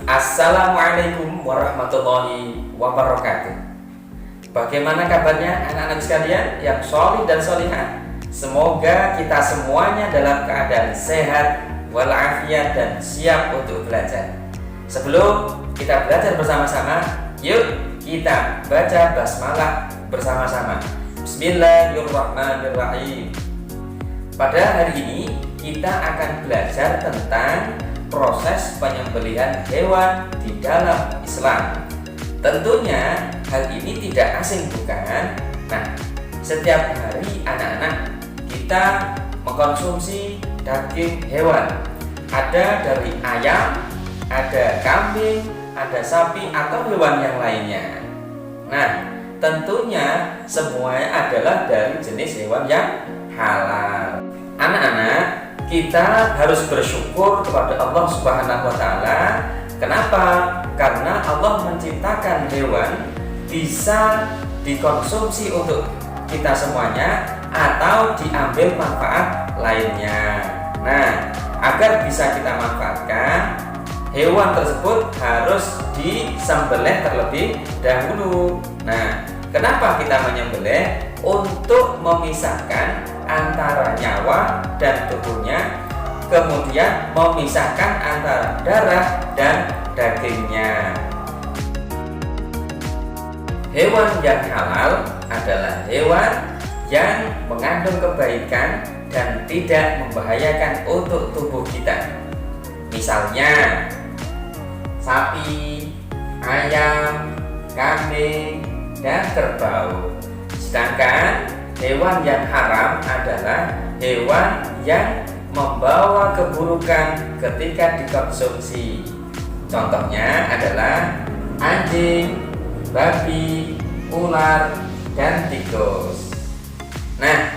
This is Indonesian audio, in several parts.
Assalamualaikum warahmatullahi wabarakatuh. Bagaimana kabarnya anak-anak sekalian yang sholih dan sholihah? Semoga kita semuanya dalam keadaan sehat walafiat dan siap untuk belajar. Sebelum kita belajar bersama-sama, yuk kita baca basmalah bersama-sama. Bismillahirrahmanirrahim. Pada hari ini kita akan belajar tentang proses penyembelihan hewan di dalam Islam. Tentunya hal ini tidak asing, bukan? Nah, setiap hari anak-anak kita mengkonsumsi daging hewan. Ada dari ayam, ada kambing, ada sapi atau hewan yang lainnya. Nah, tentunya semuanya adalah dari jenis hewan yang halal. Anak-anak, kita harus bersyukur kepada Allah Subhanahu wa Ta'ala. Kenapa? Karena Allah menciptakan hewan bisa dikonsumsi untuk kita semuanya atau diambil manfaat lainnya. Nah, agar bisa kita manfaatkan, hewan tersebut harus disembelih terlebih dahulu. Nah, kenapa kita menyembelih? Untuk memisahkan antara nyawa dan tubuhnya, kemudian memisahkan antara darah dan dagingnya. Hewan yang halal adalah hewan yang mengandung kebaikan dan tidak membahayakan untuk tubuh kita. Misalnya sapi, ayam, kambing, dan kerbau. Sedangkan hewan yang haram adalah hewan yang membawa keburukan ketika dikonsumsi. Contohnya adalah anjing, babi, ular, dan tikus. Nah,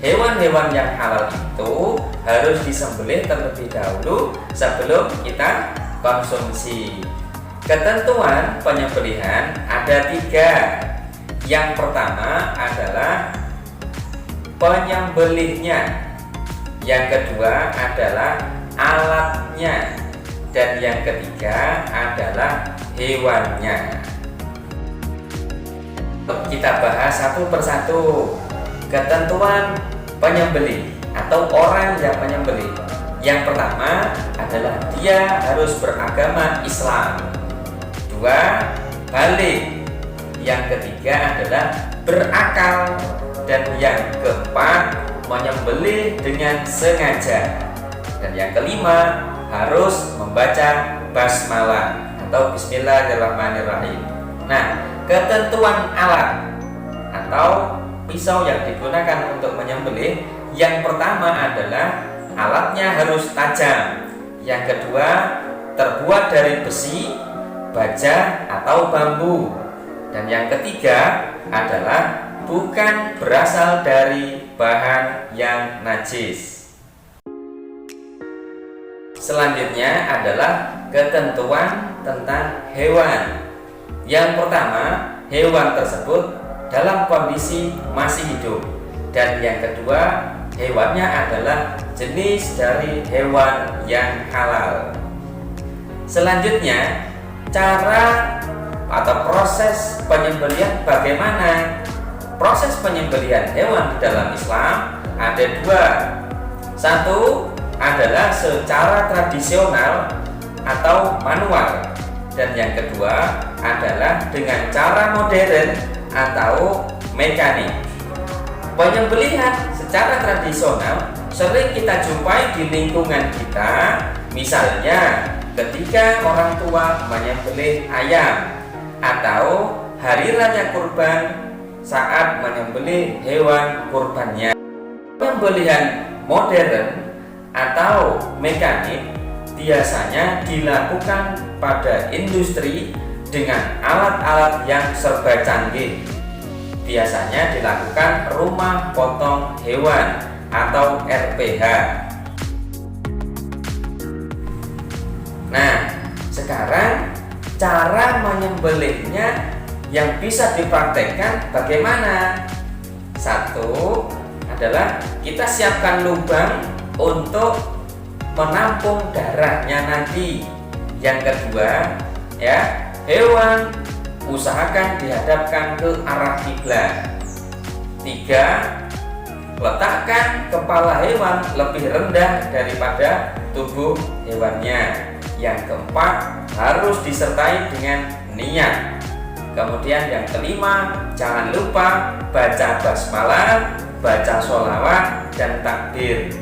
hewan-hewan yang halal itu harus disembelih terlebih dahulu sebelum kita konsumsi. Ketentuan penyembelihan ada 3. Yang pertama adalah penyembelihnya, yang kedua adalah alatnya, dan yang ketiga adalah hewannya. Kita bahas satu persatu. Ketentuan penyembelih atau orang yang menyembelih. Yang pertama adalah dia harus beragama Islam. 2. Balik. Yang ketiga adalah berakal. Dan yang keempat, menyembelih dengan sengaja. Dan yang kelima, harus membaca basmalah atau bismillahirrahmanirrahim. Nah, ketentuan alat atau pisau yang digunakan untuk menyembelih, yang pertama adalah alatnya harus tajam. Yang kedua, terbuat dari besi, baja, atau bambu. Dan yang ketiga adalah bukan berasal dari bahan yang najis. Selanjutnya adalah ketentuan tentang hewan. Yang pertama, hewan tersebut dalam kondisi masih hidup. Dan yang kedua, hewannya adalah jenis dari hewan yang halal. Selanjutnya, cara atau proses penyembelihan bagaimana? Proses penyembelihan hewan di dalam Islam ada 2. Satu adalah secara tradisional atau manual, dan yang kedua adalah dengan cara modern atau mekanik. Penyembelihan secara tradisional sering kita jumpai di lingkungan kita, misalnya ketika orang tua menyembelih ayam atau hari raya kurban saat menyembelih hewan kurbannya. Penyembelihan modern atau mekanik biasanya dilakukan pada industri dengan alat-alat yang serba canggih. Biasanya dilakukan rumah potong hewan atau RPH. Nah, sekarang cara menyembelihnya yang bisa dipraktekkan bagaimana? Satu adalah kita siapkan lubang untuk menampung darahnya nanti. Yang kedua, ya, hewan usahakan dihadapkan ke arah kiblat. 3. Letakkan kepala hewan lebih rendah daripada tubuh hewannya. Yang keempat, harus disertai dengan niat. Kemudian yang kelima, jangan lupa baca basmalah, baca sholawat, dan takbir.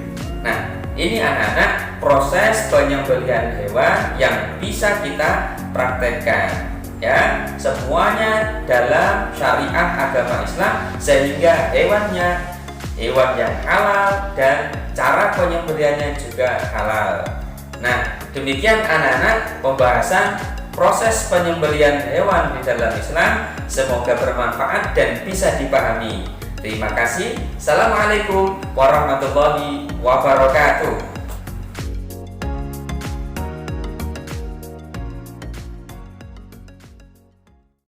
Nah, ini anak-anak proses penyembelihan hewan yang bisa kita praktekkan. Ya, semuanya dalam syariat agama Islam, sehingga hewannya hewan yang halal dan cara penyembelihannya juga halal. Nah, demikian anak-anak pembahasan proses penyembelihan hewan di dalam Islam. Semoga bermanfaat dan bisa dipahami. Terima kasih. Assalamualaikum warahmatullahi wabarakatuh.